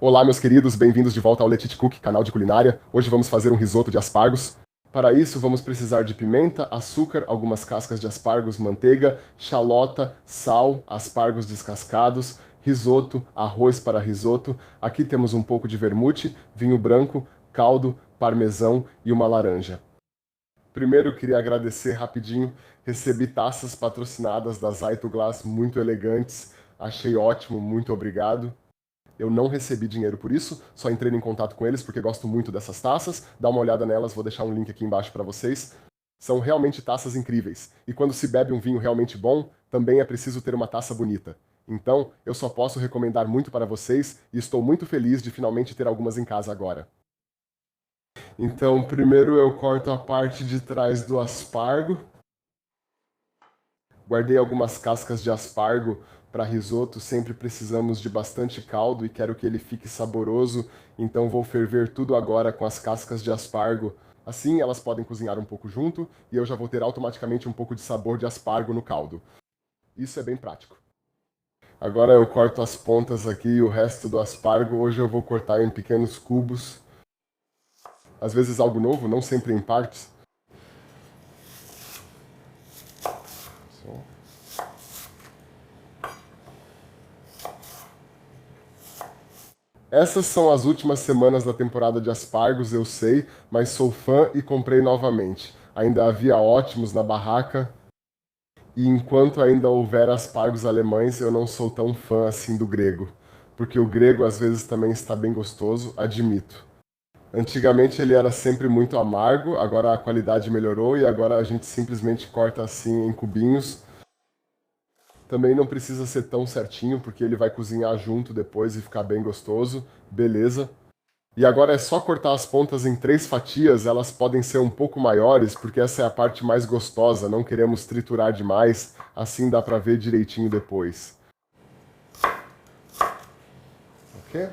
Olá, meus queridos, bem-vindos de volta ao Let It Cook, canal de culinária. Hoje vamos fazer um risoto de aspargos. Para isso, vamos precisar de pimenta, açúcar, algumas cascas de aspargos, manteiga, xalota, sal, aspargos descascados, risoto, arroz para risoto. Aqui temos um pouco de vermute, vinho branco, caldo, parmesão e uma laranja. Primeiro, eu queria agradecer rapidinho. Recebi taças patrocinadas da Zaito Glass, muito elegantes. Achei ótimo, muito obrigado. Eu não recebi dinheiro por isso, só entrei em contato com eles porque gosto muito dessas taças. Dá uma olhada nelas, vou deixar um link aqui embaixo para vocês. São realmente taças incríveis. E quando se bebe um vinho realmente bom, também é preciso ter uma taça bonita. Então, eu só posso recomendar muito para vocês e estou muito feliz de finalmente ter algumas em casa agora. Então, primeiro eu corto a parte de trás do aspargo. Guardei algumas cascas de aspargo para risoto, sempre precisamos de bastante caldo e quero que ele fique saboroso, então vou ferver tudo agora com as cascas de aspargo. Assim elas podem cozinhar um pouco junto e eu já vou ter automaticamente um pouco de sabor de aspargo no caldo. Isso é bem prático. Agora eu corto as pontas aqui e o resto do aspargo. Hoje eu vou cortar em pequenos cubos. Às vezes algo novo, não sempre em partes. Essas são as últimas semanas da temporada de aspargos, eu sei, mas sou fã e comprei novamente. Ainda havia ótimos na barraca. E enquanto ainda houver aspargos alemães, eu não sou tão fã assim do grego. Porque o grego às vezes também está bem gostoso, admito. Antigamente ele era sempre muito amargo, agora a qualidade melhorou e agora a gente simplesmente corta assim em cubinhos. Também não precisa ser tão certinho, porque ele vai cozinhar junto depois e ficar bem gostoso. Beleza. E agora é só cortar as pontas em 3 fatias, elas podem ser um pouco maiores, porque essa é a parte mais gostosa, não queremos triturar demais, assim dá pra ver direitinho depois. Ok?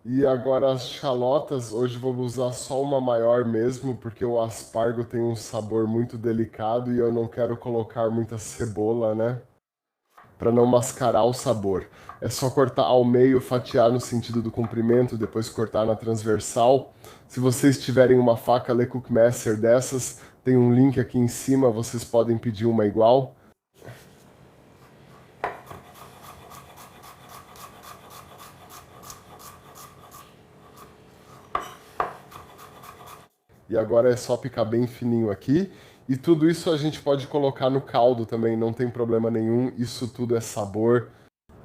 E agora as chalotas, hoje vou usar só uma maior mesmo, porque o aspargo tem um sabor muito delicado e eu não quero colocar muita cebola, né? Para não mascarar o sabor. É só cortar ao meio, fatiar no sentido do comprimento, depois cortar na transversal. Se vocês tiverem uma faca Le Cookmaster dessas, tem um link aqui em cima, vocês podem pedir uma igual. E agora é só picar bem fininho aqui. E tudo isso a gente pode colocar no caldo também, não tem problema nenhum. Isso tudo é sabor.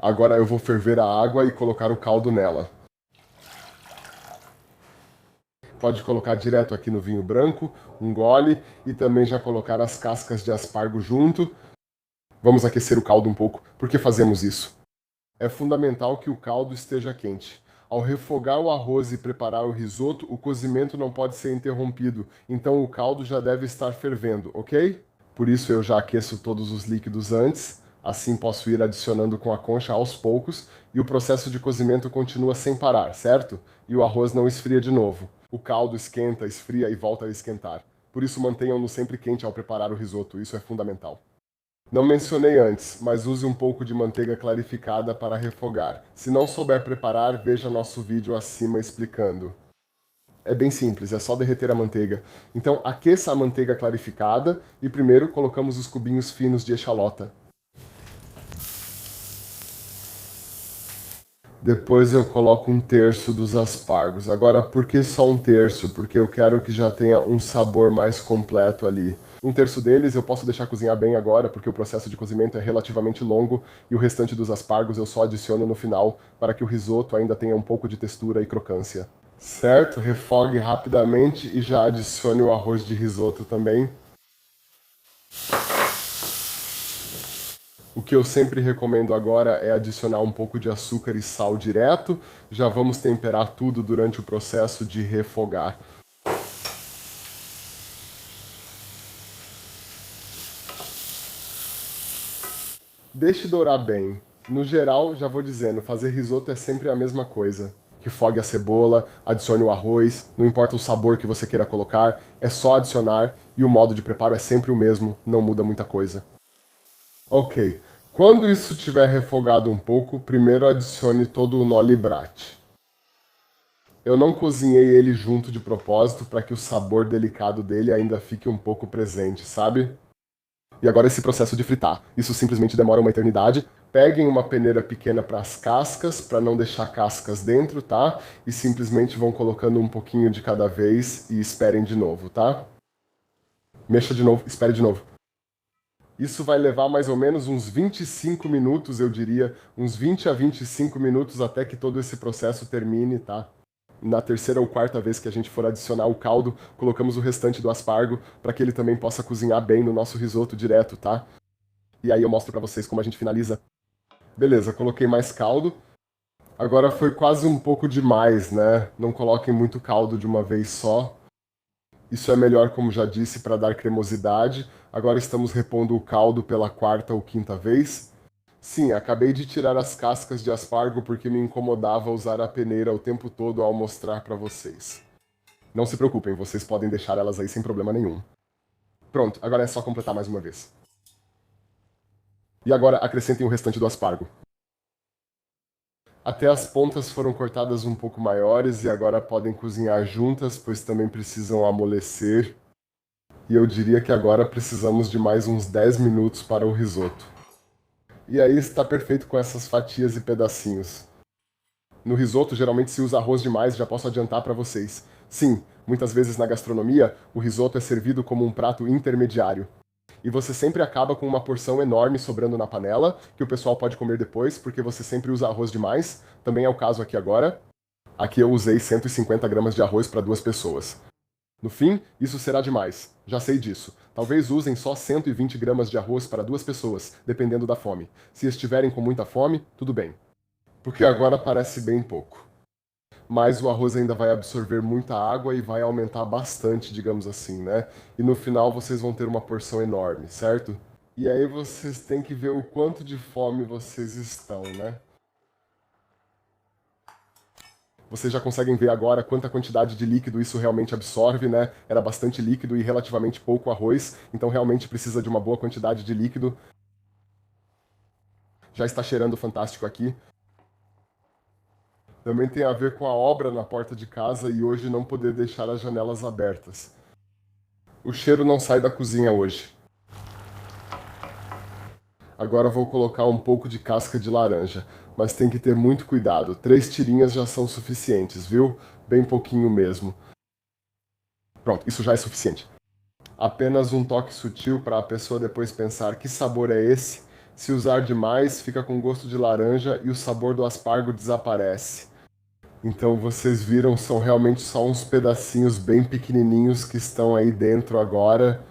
Agora eu vou ferver a água e colocar o caldo nela. Pode colocar direto aqui no vinho branco, um gole, e também já colocar as cascas de aspargo junto. Vamos aquecer o caldo um pouco. Por que fazemos isso? É fundamental que o caldo esteja quente. Ao refogar o arroz e preparar o risoto, o cozimento não pode ser interrompido, então o caldo já deve estar fervendo, ok? Por isso eu já aqueço todos os líquidos antes, assim posso ir adicionando com a concha aos poucos, e o processo de cozimento continua sem parar, certo? E o arroz não esfria de novo. O caldo esquenta, esfria e volta a esquentar. Por isso mantenham-no sempre quente ao preparar o risoto, isso é fundamental. Não mencionei antes, mas use um pouco de manteiga clarificada para refogar. Se não souber preparar, veja nosso vídeo acima explicando. É bem simples, é só derreter a manteiga. Então aqueça a manteiga clarificada e primeiro colocamos os cubinhos finos de echalota. Depois eu coloco 1/3 dos aspargos. Agora, por que só 1/3? Porque eu quero que já tenha um sabor mais completo ali. 1/3 deles eu posso deixar cozinhar bem agora, porque o processo de cozimento é relativamente longo, e o restante dos aspargos eu só adiciono no final, para que o risoto ainda tenha um pouco de textura e crocância. Certo? Refogue rapidamente e já adicione o arroz de risoto também. O que eu sempre recomendo agora é adicionar um pouco de açúcar e sal direto. Já vamos temperar tudo durante o processo de refogar. Deixe dourar bem. No geral, já vou dizendo, fazer risoto é sempre a mesma coisa. Refogue a cebola, adicione o arroz, não importa o sabor que você queira colocar, é só adicionar e o modo de preparo é sempre o mesmo, não muda muita coisa. Ok, quando isso tiver refogado um pouco, primeiro adicione todo o noli brate. Eu não cozinhei ele junto de propósito para que o sabor delicado dele ainda fique um pouco presente, sabe? E agora esse processo de fritar. Isso simplesmente demora uma eternidade. Peguem uma peneira pequena para as cascas, para não deixar cascas dentro, tá? E simplesmente vão colocando um pouquinho de cada vez e esperem de novo, tá? Mexa de novo, espere de novo. Isso vai levar mais ou menos uns 25 minutos, eu diria, uns 20 a 25 minutos até que todo esse processo termine, tá? Na terceira ou quarta vez que a gente for adicionar o caldo, colocamos o restante do aspargo para que ele também possa cozinhar bem no nosso risoto direto, tá? E aí eu mostro para vocês como a gente finaliza. Beleza, coloquei mais caldo. Agora foi quase um pouco demais, né? Não coloquem muito caldo de uma vez só. Isso é melhor, como já disse, para dar cremosidade. Agora estamos repondo o caldo pela quarta ou quinta vez. Sim, acabei de tirar as cascas de aspargo porque me incomodava usar a peneira o tempo todo ao mostrar para vocês. Não se preocupem, vocês podem deixar elas aí sem problema nenhum. Pronto, agora é só completar mais uma vez. E agora acrescentem o restante do aspargo. Até as pontas foram cortadas um pouco maiores e agora podem cozinhar juntas, pois também precisam amolecer. E eu diria que agora precisamos de mais uns 10 minutos para o risoto. E aí está perfeito com essas fatias e pedacinhos. No risoto geralmente se usa arroz demais, já posso adiantar para vocês. Sim, muitas vezes na gastronomia, o risoto é servido como um prato intermediário. E você sempre acaba com uma porção enorme sobrando na panela, que o pessoal pode comer depois, porque você sempre usa arroz demais. Também é o caso aqui agora. Aqui eu usei 150 gramas de arroz para 2 pessoas. No fim, isso será demais. Já sei disso. Talvez usem só 120 gramas de arroz para 2 pessoas, dependendo da fome. Se estiverem com muita fome, tudo bem. Porque agora parece bem pouco. Mas o arroz ainda vai absorver muita água e vai aumentar bastante, digamos assim, né? E no final vocês vão ter uma porção enorme, certo? E aí vocês têm que ver o quanto de fome vocês estão, né? Vocês já conseguem ver agora quanta quantidade de líquido isso realmente absorve, né? Era bastante líquido e relativamente pouco arroz, então realmente precisa de uma boa quantidade de líquido. Já está cheirando fantástico aqui. Também tem a ver com a obra na porta de casa e hoje não poder deixar as janelas abertas. O cheiro não sai da cozinha hoje. Agora vou colocar um pouco de casca de laranja, mas tem que ter muito cuidado. 3 tirinhas já são suficientes, viu? Bem pouquinho mesmo. Pronto, isso já é suficiente. Apenas um toque sutil para a pessoa depois pensar que sabor é esse. Se usar demais, fica com gosto de laranja e o sabor do aspargo desaparece. Então vocês viram, são realmente só uns pedacinhos bem pequenininhos que estão aí dentro agora.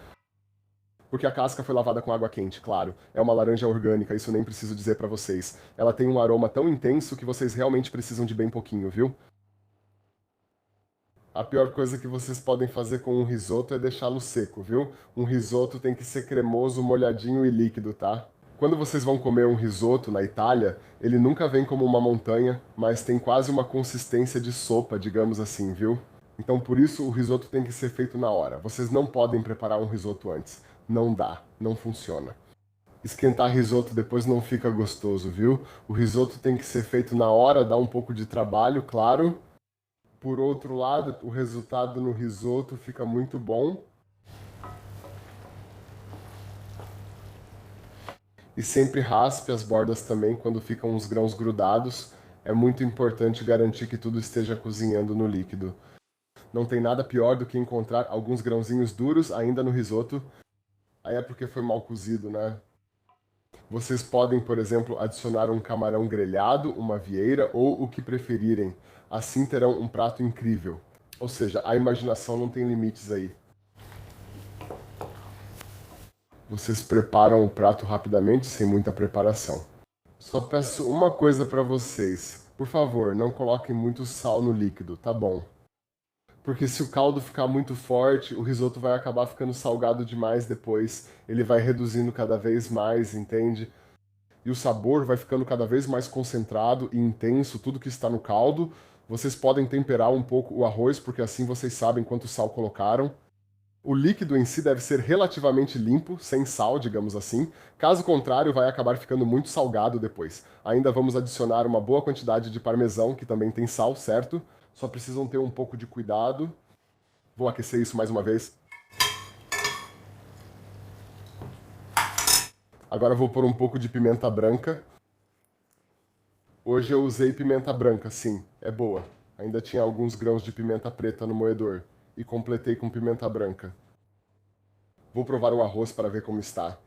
Porque a casca foi lavada com água quente, claro. É uma laranja orgânica, isso nem preciso dizer pra vocês. Ela tem um aroma tão intenso que vocês realmente precisam de bem pouquinho, viu? A pior coisa que vocês podem fazer com um risoto é deixá-lo seco, viu? Um risoto tem que ser cremoso, molhadinho e líquido, tá? Quando vocês vão comer um risoto na Itália, ele nunca vem como uma montanha, mas tem quase uma consistência de sopa, digamos assim, viu? Então por isso o risoto tem que ser feito na hora. Vocês não podem preparar um risoto antes. Não dá, não funciona. Esquentar risoto depois não fica gostoso, viu? O risoto tem que ser feito na hora, dá um pouco de trabalho, claro. Por outro lado, o resultado no risoto fica muito bom. E sempre raspe as bordas também quando ficam os grãos grudados. É muito importante garantir que tudo esteja cozinhando no líquido. Não tem nada pior do que encontrar alguns grãozinhos duros ainda no risoto. Aí é porque foi mal cozido, né? Vocês podem, por exemplo, adicionar um camarão grelhado, uma vieira ou o que preferirem. Assim terão um prato incrível. Ou seja, a imaginação não tem limites aí. Vocês preparam o prato rapidamente, sem muita preparação. Só peço uma coisa para vocês. Por favor, não coloquem muito sal no líquido, tá bom? Porque se o caldo ficar muito forte, o risoto vai acabar ficando salgado demais depois. Ele vai reduzindo cada vez mais, entende? E o sabor vai ficando cada vez mais concentrado e intenso, tudo que está no caldo. Vocês podem temperar um pouco o arroz, porque assim vocês sabem quanto sal colocaram. O líquido em si deve ser relativamente limpo, sem sal, digamos assim. Caso contrário, vai acabar ficando muito salgado depois. Ainda vamos adicionar uma boa quantidade de parmesão, que também tem sal, certo? Só precisam ter um pouco de cuidado. Vou aquecer isso mais uma vez. Agora vou pôr um pouco de pimenta branca. Hoje eu usei pimenta branca, sim, é boa. Ainda tinha alguns grãos de pimenta preta no moedor e completei com pimenta branca. Vou provar o arroz para ver como está.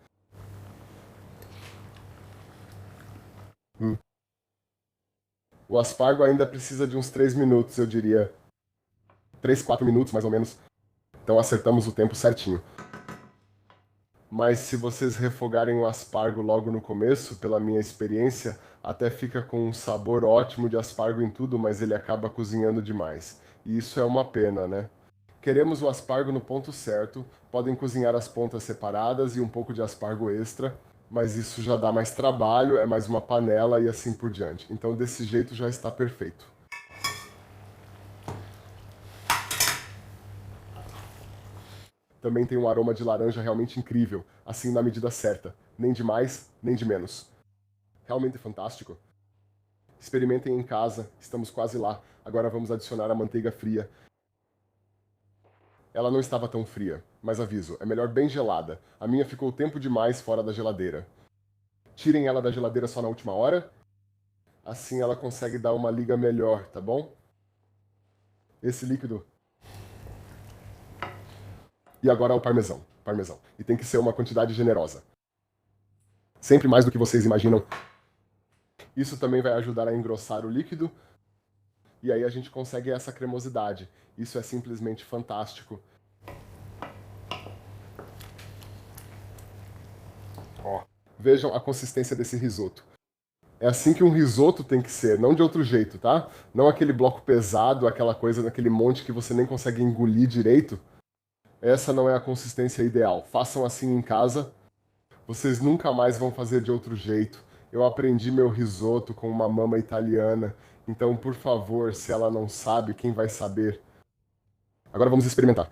O aspargo ainda precisa de uns 3 minutos, eu diria. 3, 4 minutos mais ou menos. Então acertamos o tempo certinho. Mas se vocês refogarem o aspargo logo no começo, pela minha experiência, até fica com um sabor ótimo de aspargo em tudo, mas ele acaba cozinhando demais. E isso é uma pena, né? Queremos o aspargo no ponto certo, podem cozinhar as pontas separadas e um pouco de aspargo extra, mas isso já dá mais trabalho, é mais uma panela e assim por diante. Então desse jeito já está perfeito. Também tem um aroma de laranja realmente incrível, assim na medida certa, nem de mais, nem de menos. Realmente fantástico. Experimentem em casa, estamos quase lá. Agora vamos adicionar a manteiga fria. Ela não estava tão fria, mas aviso, é melhor bem gelada. A minha ficou tempo demais fora da geladeira. Tirem ela da geladeira só na última hora, assim ela consegue dar uma liga melhor, tá bom? Esse líquido. E agora o parmesão. Parmesão. E tem que ser uma quantidade generosa. Sempre mais do que vocês imaginam. Isso também vai ajudar a engrossar o líquido. E aí a gente consegue essa cremosidade. Isso é simplesmente fantástico. Ó, vejam a consistência desse risoto. É assim que um risoto tem que ser, não de outro jeito, tá? Não aquele bloco pesado, aquela coisa daquele monte que você nem consegue engolir direito. Essa não é a consistência ideal. Façam assim em casa. Vocês nunca mais vão fazer de outro jeito. Eu aprendi meu risoto com uma mama italiana. Então, por favor, se ela não sabe, quem vai saber? Agora vamos experimentar.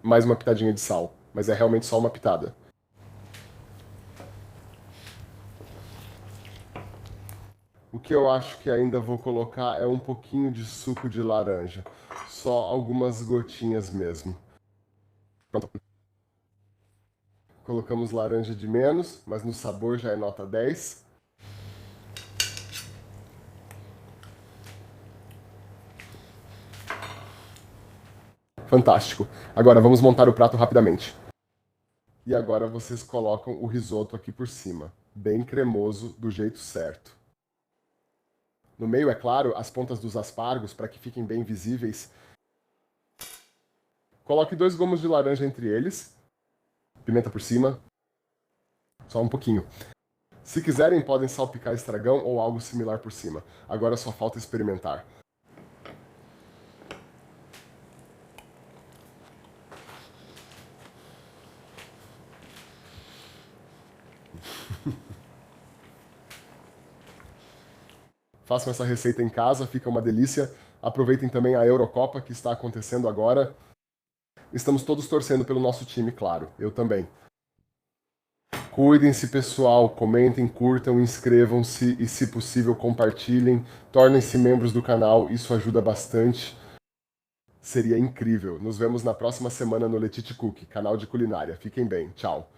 Mais uma pitadinha de sal, mas é realmente só uma pitada. O que eu acho que ainda vou colocar é um pouquinho de suco de laranja. Só algumas gotinhas mesmo. Pronto. Colocamos laranja de menos, mas no sabor já é nota 10. Fantástico. Agora vamos montar o prato rapidamente. E agora vocês colocam o risoto aqui por cima, bem cremoso, do jeito certo. No meio, é claro, as pontas dos aspargos, para que fiquem bem visíveis. Coloque 2 gomos de laranja entre eles. Pimenta por cima. Só um pouquinho. Se quiserem, podem salpicar estragão ou algo similar por cima. Agora só falta experimentar. Façam essa receita em casa, fica uma delícia. Aproveitem também a Eurocopa que está acontecendo agora. Estamos todos torcendo pelo nosso time, claro. Eu também. Cuidem-se, pessoal. Comentem, curtam, inscrevam-se e, se possível, compartilhem. Tornem-se membros do canal, isso ajuda bastante. Seria incrível. Nos vemos na próxima semana no Letite Cook, canal de culinária. Fiquem bem. Tchau.